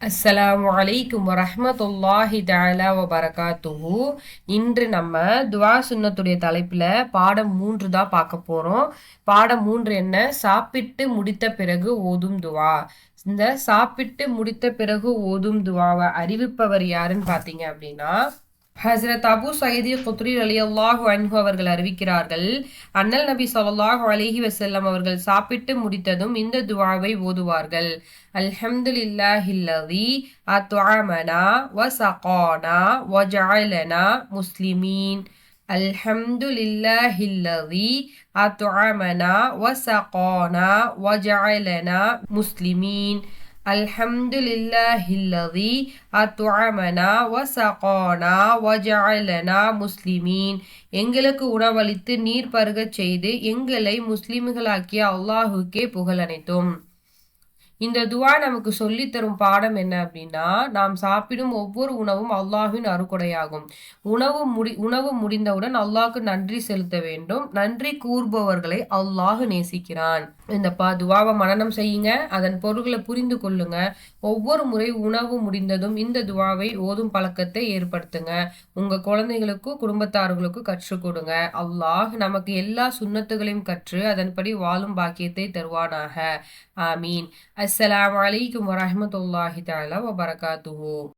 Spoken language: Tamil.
அஸ்ஸலாமு அலைக்கும் வரஹ்மத்துல்லாஹி தஆலா வபரகாத்துஹு. இன்று நம்ம துவா சுன்னத்துடைய தலைப்புல பாடம் 3 தான் பார்க்க போறோம். பாடம் 3 என்ன? சாப்பிட்டு முடித்த பிறகு ஓதும் துவா. இந்த சாப்பிட்டு முடித்த பிறகு ஓதும் துவாவை அறிவிப்பவர் யாருன்னு பார்த்தீங்க அப்படின்னா, ஹஸ்ரத் அபு சயீதி குத்ரி ரலியல்லாஹு அன்ஹு அவர்கள் அறிவிக்கிறார்கள், அண்ணல் நபி ஸல்லல்லாஹு அலைஹி வஸல்லம் அவர்கள் சாப்பிட்டு முடித்ததும் இந்த துவாவை ஓதுவார்கள். அல்ஹம்துலில்லாஹில்லதி அத்அமனா வ ஸகானா வ ஜஅலனா முஸ்லிமீன். அல்ஹம்துலில்லாஹில்லதி அத்அமனா வ ஸகானா வ ஜஅலனா முஸ்லிமீன். அல்ஹம்துலில்லாஹில்லதி அத்அமனா வ ஸகானா வ ஜஅலனா முஸ்லிமீன். எங்களுக்கு உணவளித்து நீர் பருகச் செய்து எங்களை முஸ்லிம்களாக்கிய அல்லாஹுக்கே புகழ் அனைத்தும். இந்த துவா நமக்கு சொல்லித் தரும் பாடம் என்ன அப்படின்னா, நாம் சாப்பிடும் ஒவ்வொரு உணவும் அல்லாஹ்வின் அருட்கொடையாகும். உணவு முடிந்தவுடன் அல்லாஹ்க்கு நன்றி செலுத்த வேண்டும். நன்றி கூறுபவர்களை அல்லாஹ் நேசிக்கிறான். இந்த துவாவை மனனம் செய்யுங்க, அதன் பொருள்களை புரிந்து கொள்ளுங்க. ஒவ்வொரு முறை உணவு முடிந்ததும் இந்த துவாவை ஓதும் பழக்கத்தை ஏற்படுத்துங்க. உங்க குழந்தைகளுக்கும் குடும்பத்தார்களுக்கும் கற்றுக் கொடுங்க. அல்லாஹ் நமக்கு எல்லா சுன்னத்துகளையும் கற்று அதன்படி வாழும் பாக்கியத்தை தருவானாக. ஆமீன். அஸ்ஸலாமு அலைக்கும் வரஹ்மத்துல்லாஹி தஆலா வபரகாத்துஹு.